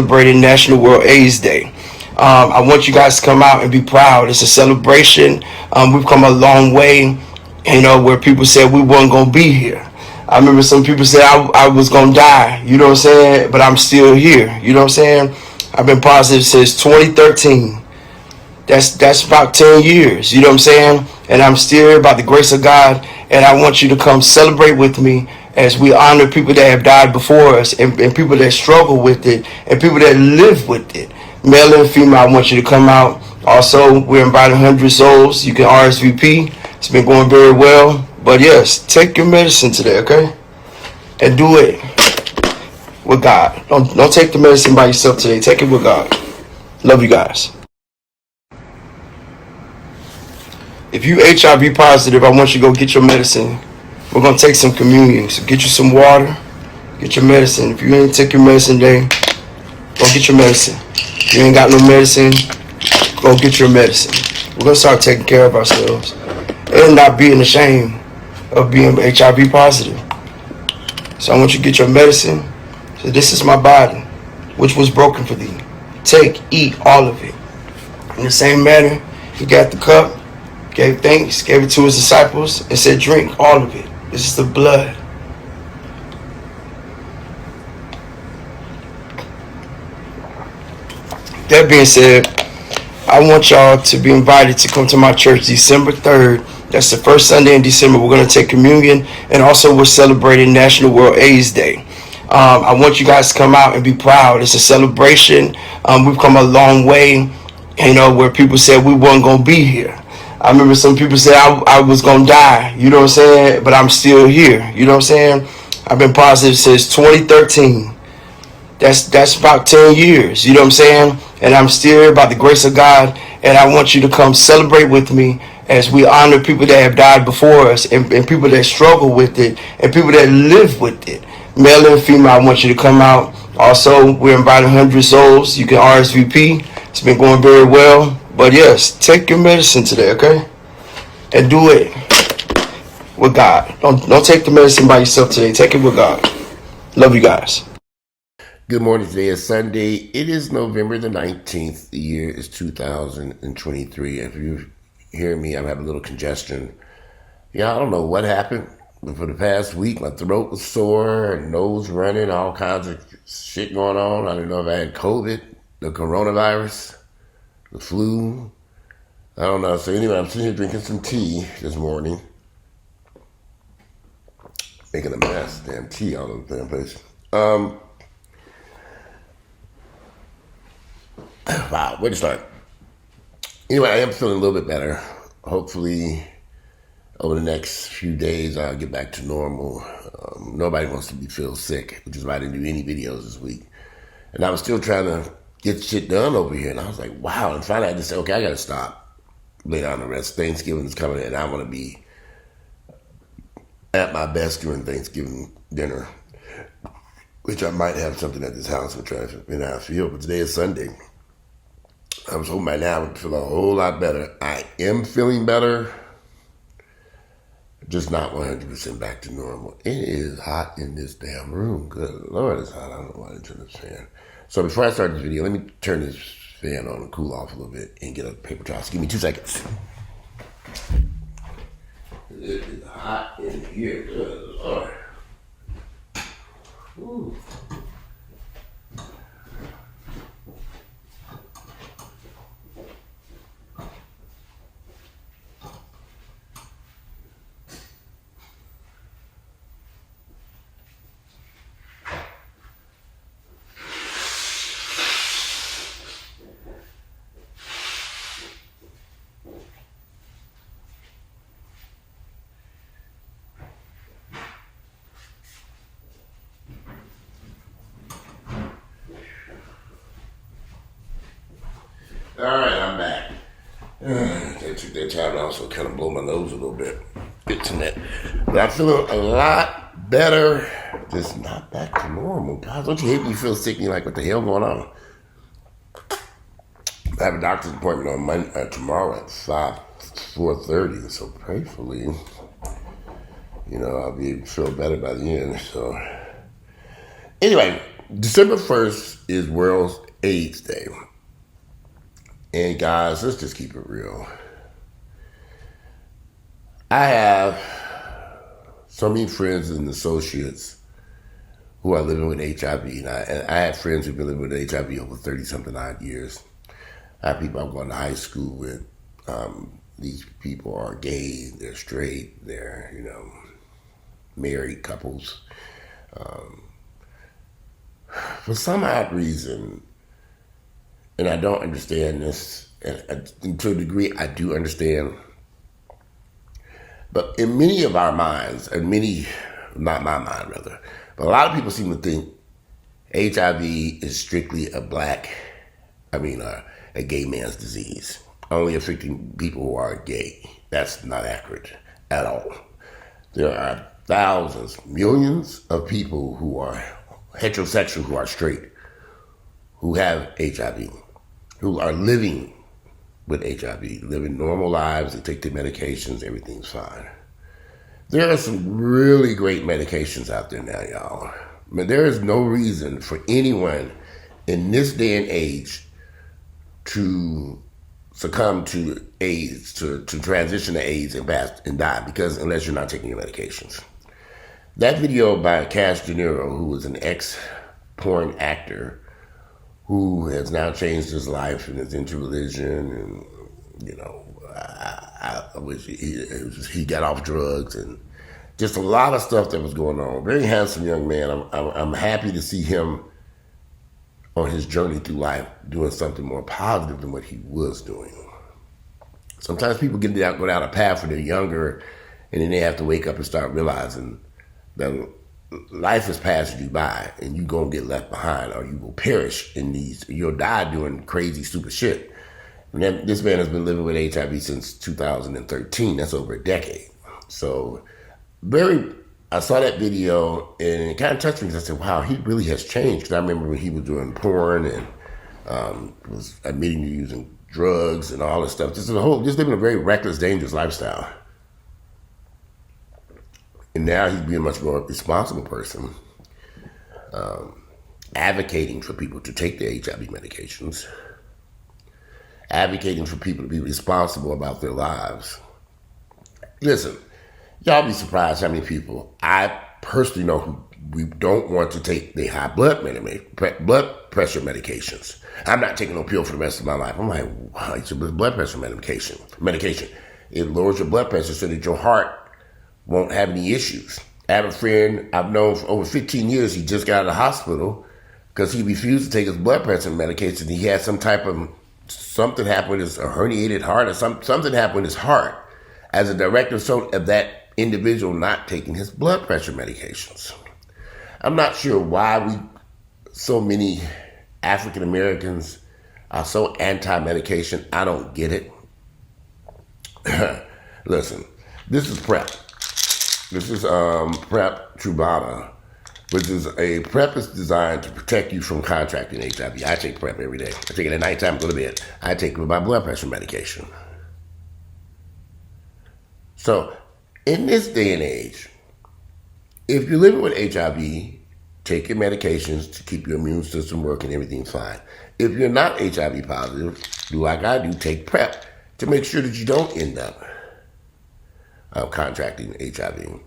celebrating National World AIDS Day. I want you guys to come out and be proud. It's a celebration. We've come a long way, where people said we weren't going to be here. I remember some people said I was going to die, you know what I'm saying? But I'm still here, you know what I'm saying? I've been positive since 2013. That's about 10 years, you know what I'm saying? And I'm still here by the grace of God. And I want you to come celebrate with me as we honor people that have died before us, and people that struggle with it, and people that live with it. Male and female, I want you to come out. Also, we're inviting 100 souls. You can RSVP. It's been going very well. But yes, take your medicine today, okay? And do it with God. Don't take the medicine by yourself today. Take it with God. Love you guys. If you HIV positive, I want you to go get your medicine. We're going to take some communion. So get you some water. Get your medicine. If you ain't take your medicine today, go get your medicine. If you ain't got no medicine, go get your medicine. We're going to start taking care of ourselves and not being ashamed of being HIV positive. So I want you to get your medicine. So this is my body, which was broken for thee. Take, eat all of it. In the same manner, he got the cup, gave thanks, gave it to his disciples, and said, drink all of it. This is the blood. That being said, I want y'all to be invited to come to my church December 3rd. That's the first Sunday in December. We're going to take communion, and also we're celebrating National World AIDS Day. I want you guys to come out and be proud. It's a celebration. We've come a long way, where people said we weren't going to be here. I remember some people said I was going to die, you know what I'm saying? But I'm still here, you know what I'm saying? I've been positive since 2013. That's about 10 years, you know what I'm saying? And I'm still here by the grace of God. And I want you to come celebrate with me as we honor people that have died before us, and people that struggle with it, and people that live with it. Male and female, I want you to come out. Also, we're inviting 100 souls. You can RSVP. It's been going very well. But yes, take your medicine today, okay? And do it with God. Don't take the medicine by yourself today. Take it with God. Love you guys. Good morning. Today is Sunday. It is November the 19th. The year is 2023. If you hear me, I'm having a little congestion. Yeah, I don't know what happened, but for the past week, my throat was sore and nose running, all kinds of shit going on. I didn't know if I had COVID, the coronavirus, the flu. I don't know. So anyway, I'm sitting here drinking some tea this morning. Making a mess. Damn tea all over the damn place. Wow, where to start? Anyway, I am feeling a little bit better. Hopefully, over the next few days, I'll get back to normal. Nobody wants to feel sick, which is why I didn't do any videos this week. And I was still trying to get shit done over here. And I was like, wow. And finally, I just said, okay, I got to stop. Lay down the rest. Thanksgiving is coming, and I want to be at my best during Thanksgiving dinner, which I might have something at this house. We're trying to figure out how I feel. But today is Sunday. I was hoping by now I would feel a whole lot better. I am feeling better, just not 100% back to normal. It is hot in this damn room. Good Lord, it's hot. I don't know why I didn't turn this fan. So before I start this video, let me turn this fan on and cool off a little bit and get a paper towel. So give me 2 seconds. It is hot in here. Good Lord. Ooh. All right, I'm back. They took their time to also kind of blow my nose a little bit. But I'm feeling a lot better. Just not back to normal. God, don't you hate when you feel sick and you're like, what the hell going on? I have a doctor's appointment on Monday, tomorrow at 4:30. So prayerfully, I'll be able to feel better by the end. So anyway, December 1st is World AIDS Day. And guys, let's just keep it real. I have so many friends and associates who are living with HIV. And I have friends who've been living with HIV over 30-something odd years. I have people I've gone to high school with. These people are gay, they're straight, they're, married couples. For some odd reason, and I don't understand this, and to a degree I do understand, but in many of our minds, not my mind rather, but a lot of people seem to think HIV is strictly a gay man's disease, only affecting people who are gay. That's not accurate at all. There are thousands, millions of people who are heterosexual, who are straight, who have HIV, who are living with HIV, living normal lives, they take their medications, everything's fine. There are some really great medications out there now, y'all. There is no reason for anyone in this day and age to succumb to AIDS, to transition to AIDS and die, because unless you're not taking your medications. That video by Cash De Niro, who was an ex-porn actor who has now changed his life and is into religion, and I wish he got off drugs and just a lot of stuff that was going on. Very handsome young man. I'm happy to see him on his journey through life doing something more positive than what he was doing. Sometimes people go down a path when they're younger, and then they have to wake up and start realizing that life has passed you by, and you're going to get left behind, or you will perish you'll die doing crazy, stupid shit. And this man has been living with HIV since 2013. That's over a decade. So I saw that video, and it kind of touched me, because I said, wow, he really has changed. Because I remember when he was doing porn and was admitting to using drugs and all this stuff. Just living a very reckless, dangerous lifestyle. And now he's being a much more responsible person, advocating for people to take their HIV medications, advocating for people to be responsible about their lives. Listen, y'all be surprised how many people I personally know who we don't want to take the high blood pressure medications. I'm not taking no pill for the rest of my life. I'm like, wow, it's a blood pressure medication. It lowers your blood pressure so that your heart won't have any issues. I have a friend I've known for over 15 years. He just got out of the hospital because he refused to take his blood pressure medication. He had something happen with a herniated heart, or something happened with his heart as a direct result of that individual not taking his blood pressure medications. I'm not sure why so many African Americans are so anti-medication. I don't get it. Listen, this is PrEP. This is PrEP Truvada, which is PrEP is designed to protect you from contracting HIV. I take PrEP every day. I take it at nighttime, go to bed. I take it with my blood pressure medication. So, in this day and age, if you're living with HIV, take your medications to keep your immune system working, everything's fine. If you're not HIV positive, do like I do, take PrEP to make sure that you don't end up contracting HIV.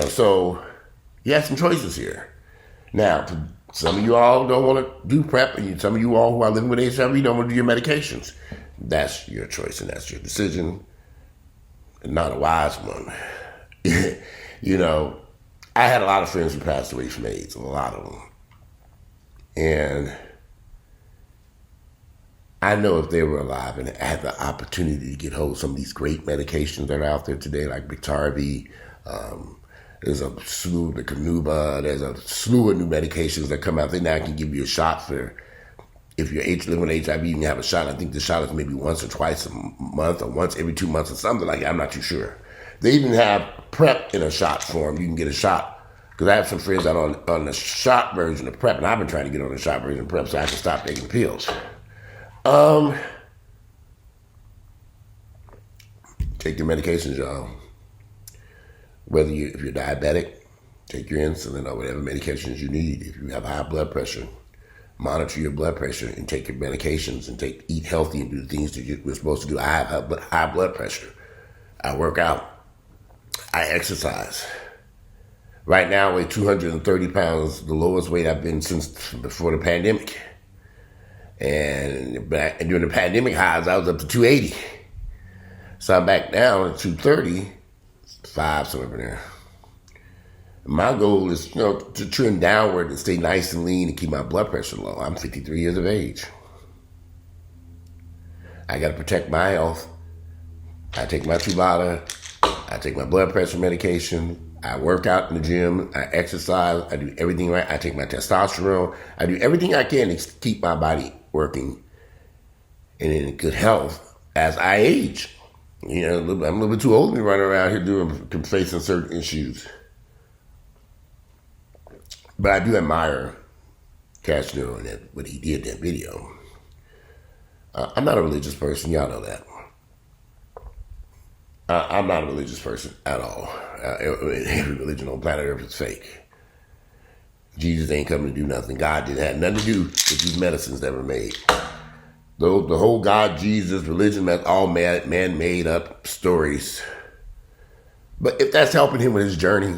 So you have some choices here. Now, some of you all don't want to do PrEP, and some of you all who are living with HIV don't want to do your medications. That's your choice, and that's your decision. Not a wise one. I had a lot of friends who passed away from AIDS, a lot of them. And I know if they were alive and had the opportunity to get hold of some of these great medications that are out there today, like Biktarvy, there's a slew of the Canuba, there's a slew of new medications that come out. They now can give you a shot for, if you're living with HIV, you can have a shot. I think the shot is maybe once or twice a month, or once every 2 months, or something like that. I'm not too sure. They even have PrEP in a shot form. You can get a shot. Because I have some friends out on the shot version of PrEP, and I've been trying to get on the shot version of PrEP so I can stop taking pills. Take your medications, y'all. If you're diabetic, Take your insulin or whatever medications you need. If you have high blood pressure, monitor your blood pressure and take your medications and eat healthy and do the things that you're supposed to do. I have high blood pressure. I work out. I exercise. Right now, I weigh 230 pounds, the lowest weight I've been since before the pandemic. And during the pandemic highs, I was up to 280. So I'm back down to 230, 5 somewhere in there. My goal is, to trend downward and stay nice and lean and keep my blood pressure low. I'm 53 years of age. I got to protect my health. I take my Truvada. I take my blood pressure medication. I work out in the gym. I exercise. I do everything right. I take my testosterone. I do everything I can to keep my body working and in good health as I age. I'm a little bit too old to be running around here facing certain issues. But I do admire Castro and what he did in that video. I'm not a religious person. Y'all know that. I'm not a religious person at all. Every religion on planet Earth is fake. Jesus ain't coming to do nothing. God didn't have nothing to do with these medicines that were made. The whole God, Jesus, religion, that's all man-made up stories. But if that's helping him with his journey,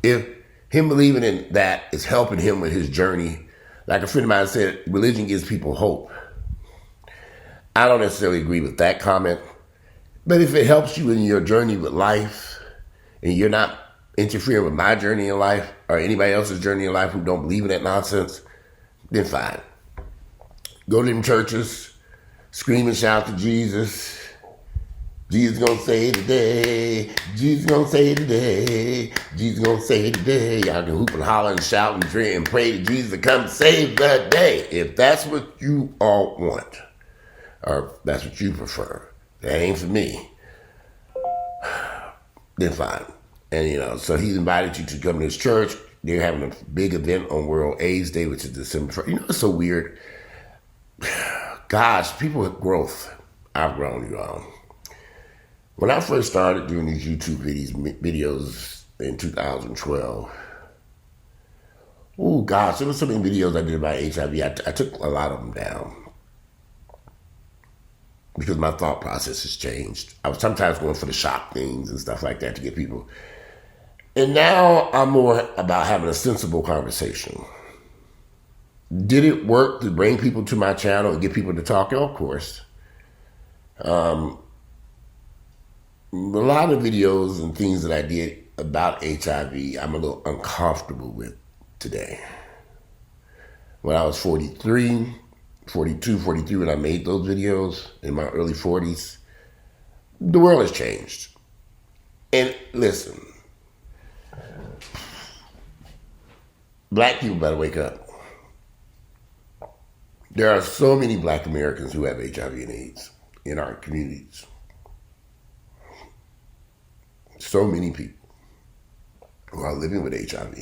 if him believing in that is helping him with his journey, like a friend of mine said, religion gives people hope. I don't necessarily agree with that comment, but if it helps you in your journey with life and you're not interfering with my journey in life or anybody else's journey in life who don't believe in that nonsense, then fine. Go to them churches, scream and shout to Jesus. Jesus gonna say today, Jesus gonna say today, Jesus gonna say today. Y'all can hoop and holler and shout and pray and pray to Jesus to come save the day. If that's what you all want, or that's what you prefer, that ain't for me, then fine. And so he's invited you to come to his church. They're having a big event on World AIDS Day, which is December 1st. It's so weird. Gosh, people with growth. I've grown, y'all. When I first started doing these YouTube videos in 2012, oh gosh, there were so many videos I did about HIV. I took a lot of them down because my thought process has changed. I was sometimes going for the shock things and stuff like that to get people. And now I'm more about having a sensible conversation. Did it work to bring people to my channel and get people to talk? Of course. A lot of videos and things that I did about HIV, I'm a little uncomfortable with today. When I was 42, 43, when I made those videos in my early 40s, the world has changed. And listen, black people better wake up. There are so many black Americans who have HIV and AIDS in our communities. So many people who are living with HIV,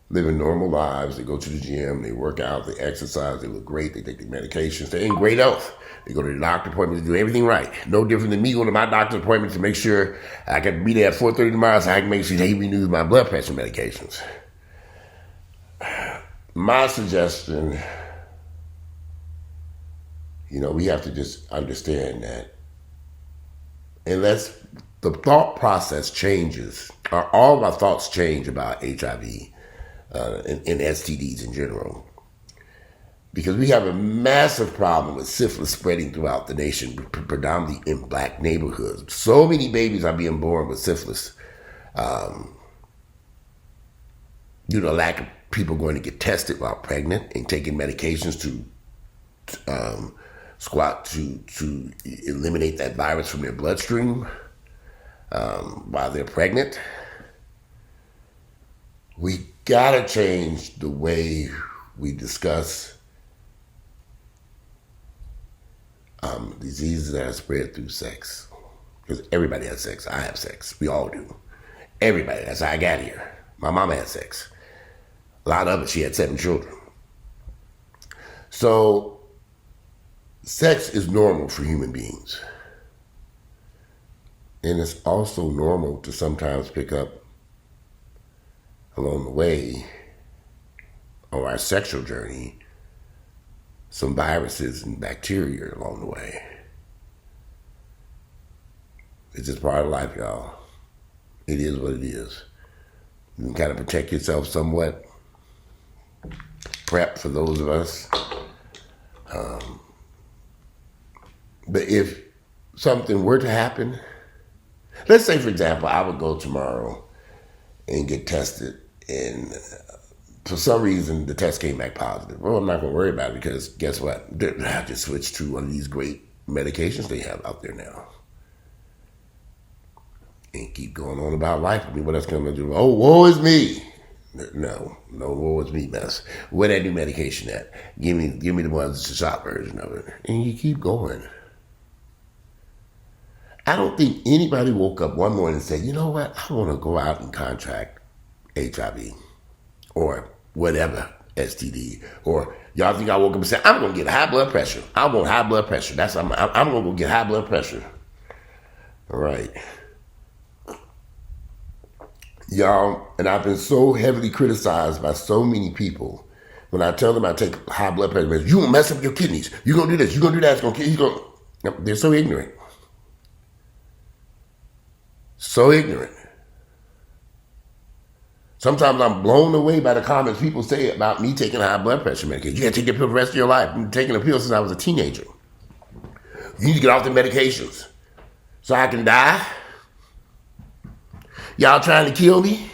living normal lives. They go to the gym, they work out, they exercise, they look great, they take their medications, they're in great health. They go to the doctor appointments to do everything right. No different than me going to my doctor's appointment to make sure I can be there at 4:30 tomorrow so I can make sure he renews my blood pressure medications. My suggestion, we have to just understand that unless the thought process changes, or all of our thoughts change about HIV and STDs in general, because we have a massive problem with syphilis spreading throughout the nation, predominantly in black neighborhoods. So many babies are being born with syphilis due to lack of people going to get tested while pregnant and taking medications to eliminate that virus from their bloodstream while they're pregnant. We gotta change the way we discuss diseases that are spread through sex. Because everybody has sex. I have sex. We all do. Everybody. That's how I got here. My mama had sex. A lot of it, she had 7 children. So, sex is normal for human beings. And it's also normal to sometimes pick up along the way on our sexual journey some viruses and bacteria along the way. It's just part of life, y'all. It is what it is. You can kind of protect yourself somewhat. Prep for those of us. But if something were to happen, let's say, for example, I would go tomorrow and get tested, and for some reason the test came back positive. Well, I'm not going to worry about it because guess what? I have to switch to one of these great medications they have out there now. And keep going on about life. I mean, what else can I do? Oh, woe is me. No, woe is me mess. Where that new medication at? Give me the ones, the shot version of it. And you keep going. I don't think anybody woke up one morning and said, you know what, I want to go out and contract HIV or whatever STD. Or y'all think I woke up and said, I'm going to get high blood pressure. I want high blood pressure. I'm going to go get high blood pressure. All right. Y'all, and I've been so heavily criticized by so many people when I tell them I take high blood pressure medicine. You gonna mess up your kidneys. You gonna do this. You gonna do that. It's gonna kill you. They're so ignorant. So ignorant. Sometimes I'm blown away by the comments people say about me taking high blood pressure medication. You gotta take the pill for the rest of your life. I've been taking the pill since I was a teenager. You need to get off the medications so I can die. Y'all trying to kill me?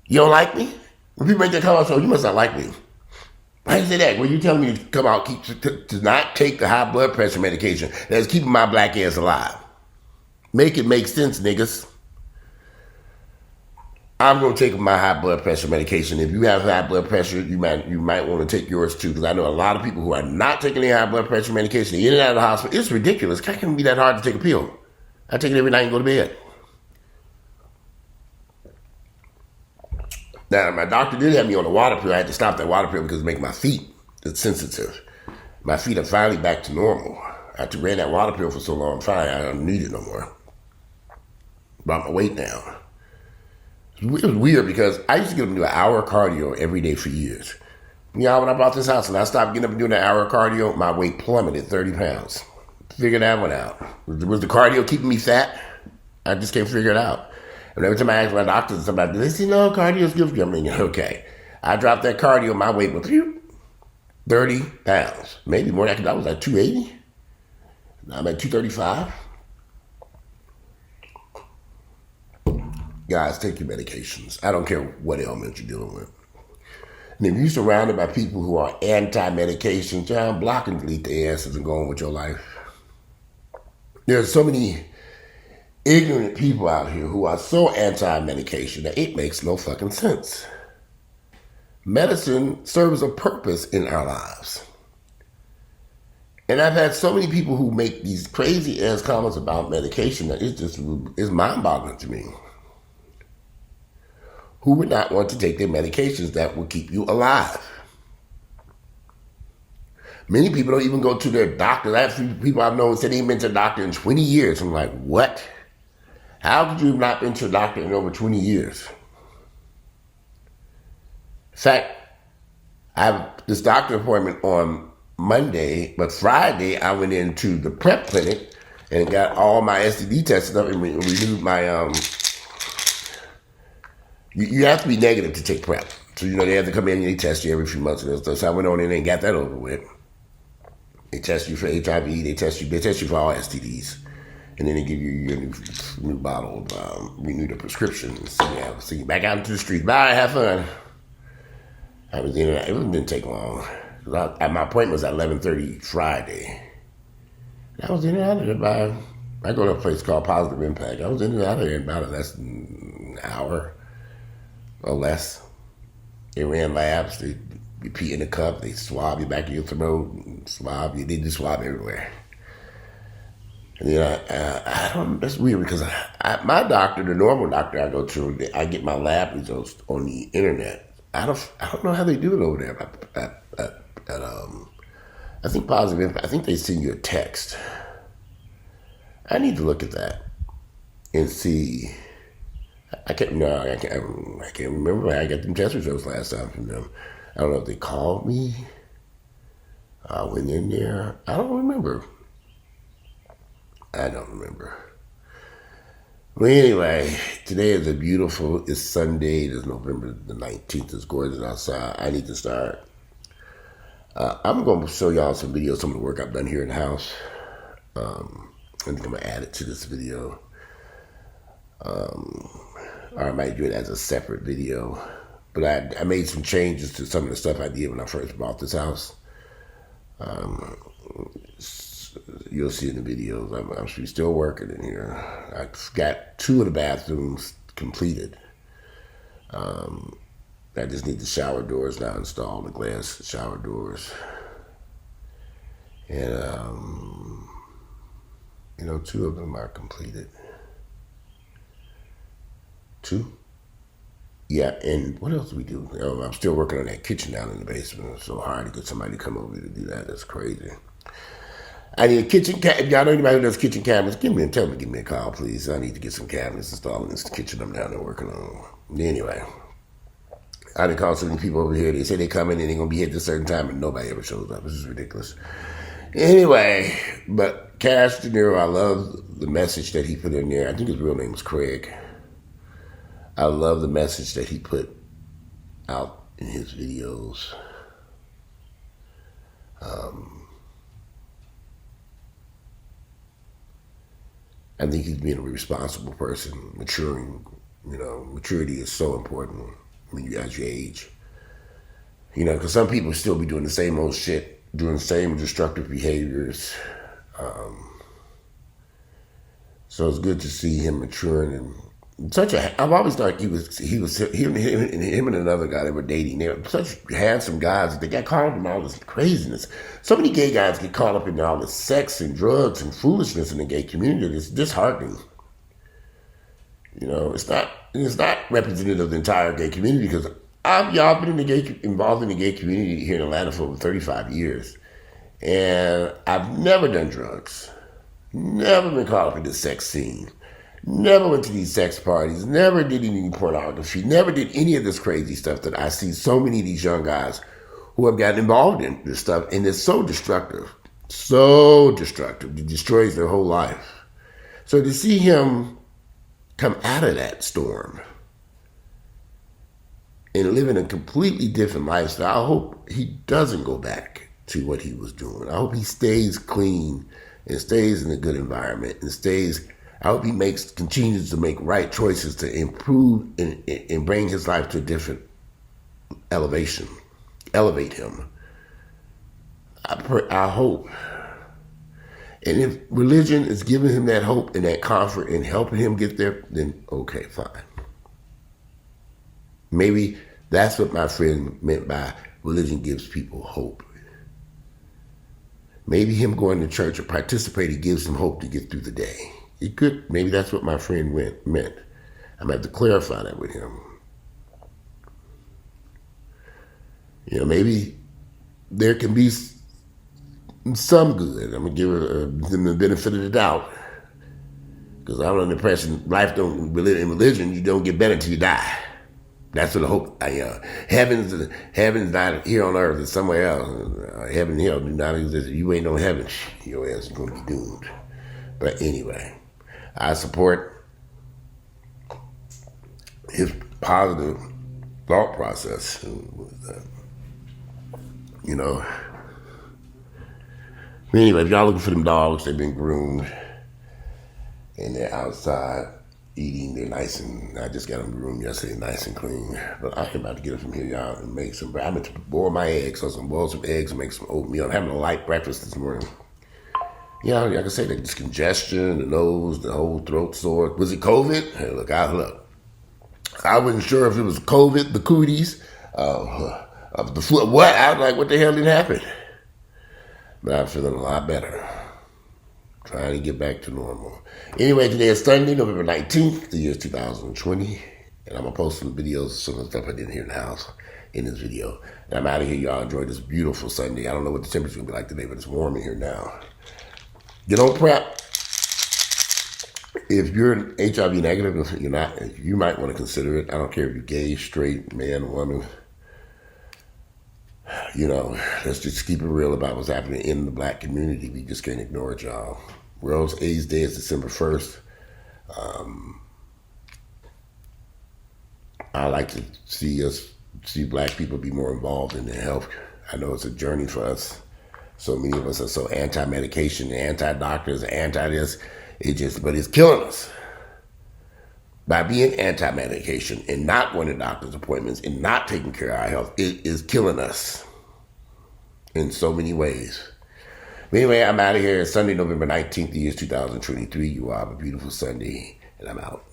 You don't like me? When people make that comment, so you must not like me. Why do you say that? Well, you're telling me to come out to not take the high blood pressure medication that's keeping my black ass alive. Make it make sense, niggas. I'm going to take my high blood pressure medication. If you have high blood pressure, you might want to take yours too, because I know a lot of people who are not taking their high blood pressure medication, they're in and out of the hospital. It's ridiculous. It can't be that hard to take a pill. I take it every night and go to bed. Now, my doctor did have me on a water pill. I had to stop that water pill because it makes my feet sensitive. My feet are finally back to normal. I ran that water pill for so long, I don't need it no more. Brought my weight down. It was weird because I used to get up and do an hour of cardio every day for years. You know, when I bought this house and I stopped getting up and doing an hour of cardio, my weight plummeted 30 pounds. Figured that one out. Was the cardio keeping me fat? I just can't figure it out. And every time I ask my doctors about this, they say, no, cardio's good for you. I'm thinking, okay. I dropped that cardio, my weight was 30 pounds. Maybe more. I was at 280. Now I'm at 235. Guys, take your medications. I don't care what ailment you're dealing with. And if you're surrounded by people who are anti-medication, John, block and delete their asses and go on with your life. There's so many ignorant people out here who are so anti-medication that it makes no fucking sense. Medicine serves a purpose in our lives. And I've had so many people who make these crazy ass comments about medication that it's mind-boggling to me. Who would not want to take their medications that will keep you alive? Many people don't even go to their doctor. I have people I've known said they ain't been to a doctor in 20 years. I'm like, what? How could you have not been to a doctor in over 20 years? In fact, I have this doctor appointment on Monday, but Friday I went into the PrEP clinic and got all my STD tests up and renewed my, you have to be negative to take PrEP. So, they have to come in and they test you every few months and stuff. So I went on in and got that over with. They test you for HIV, they test you for all STDs. And then they give you your new bottle, renew the prescription. So you back out into the streets. Bye, have fun. I was in and out. It didn't take long. My appointment was at 11:30 Friday. I was in and out of there I go to a place called Positive Impact. I was in and out of there in about less than an hour or less. They ran labs. They pee in a cup. They swab you back in your throat. Swab you. They just swab everywhere. And I don't. That's weird because my doctor, the normal doctor I go to, I get my lab results on the internet. I don't know how they do it over there. I think Positive Impact. I think they send you a text. I need to look at that and see. I can't remember. I got them test results last time from them. I don't know if they called me. I went in there. I don't remember. Well, anyway, today is it's Sunday. It's November the 19th. It's gorgeous outside. I need to start. I'm going to show y'all some videos, some of the work I've done here in the house. I think I'm going to add it to this video. Or I might do it as a separate video. But I made some changes to some of the stuff I did when I first bought this house. You'll see in the videos. I'm still working in here. I got 2 of the bathrooms completed. I just need the shower doors now installed, the glass shower doors. And, 2 of them are completed. 2? Yeah, and what else do we do? I'm still working on that kitchen down in the basement. It's so hard to get somebody to come over to do that. That's crazy. I need a kitchen cabinet. If y'all know anybody who does kitchen cabinets, give me a call, please. I need to get some cabinets installed in this kitchen I'm down there working on. Anyway, I done called so many people over here. They say they come in and they're going to be here at a certain time and nobody ever shows up. This is ridiculous. Anyway, but Cash De Niro, I love the message that he put in there. I think his real name is Craig. I love the message that he put out in his videos. I think he's being a responsible person, maturing. Maturity is so important when you as your age. Because some people still be doing the same old shit, doing the same destructive behaviors. So it's good to see him maturing and I've always thought him and another guy they were dating. They were such handsome guys. They got caught up in all this craziness. So many gay guys get caught up in all this sex and drugs and foolishness in the gay community. It's disheartening. It's not representative of the entire gay community because y'all been involved in the gay community here in Atlanta for over 35 years, and I've never done drugs, never been caught up in the sex scene. Never went to these sex parties, never did any pornography, never did any of this crazy stuff that I see so many of these young guys who have gotten involved in this stuff, and it's so destructive. It destroys their whole life. So to see him come out of that storm and live in a completely different lifestyle, I hope he doesn't go back to what he was doing. I hope he stays clean and stays in a good environment and I hope he continues to make right choices to improve and bring his life to a different elevate him. I hope. And if religion is giving him that hope and that comfort and helping him get there, then okay, fine. Maybe that's what my friend meant by religion gives people hope. Maybe him going to church or participating gives him hope to get through the day. It could. Maybe that's what my friend meant. I'm going to have to clarify that with him. Maybe there can be some good. I'm going to give them the benefit of the doubt. Because I'm under the impression in religion, you don't get better until you die. That's what I hope. Heaven's not here on earth, it's somewhere else. Heaven and hell do not exist. If you ain't no heaven, your ass is going to be doomed. But anyway, I support his positive thought process. Anyway, if y'all looking for them dogs, they've been groomed and they're outside eating. They're nice and I just got them groomed yesterday, nice and clean. But I'm about to get them from here, y'all, and make some. I'm going to boil my eggs, so I'm going to boil some eggs and make some oatmeal. I'm having a light breakfast this morning. Like I say, this congestion, the nose, the whole throat sore. Was it COVID? Hey, look. I wasn't sure if it was COVID, the cooties, the flu. What? I was like, what the hell did happen? But I'm feeling a lot better. Trying to get back to normal. Anyway, today is Sunday, November 19th, the year is 2020. And I'm going to post some videos, some of the stuff I did here in the house in this video. And I'm out of here. Y'all enjoy this beautiful Sunday. I don't know what the temperature's going to be like today, but it's warm in here now. Get on prep. If you're HIV negative, you're not. You might want to consider it. I don't care if you're gay, straight, man, woman. Let's just keep it real about what's happening in the black community. We just can't ignore it, y'all. World's AIDS Day is December 1st. I like to see black people be more involved in their health. I know it's a journey for us. So many of us are so anti-medication, anti-doctors, anti-this. But it's killing us. By being anti-medication and not wanting doctor's appointments and not taking care of our health, it is killing us in so many ways. But anyway, I'm out of here. It's Sunday, November 19th, the year 2023. You all have a beautiful Sunday, and I'm out.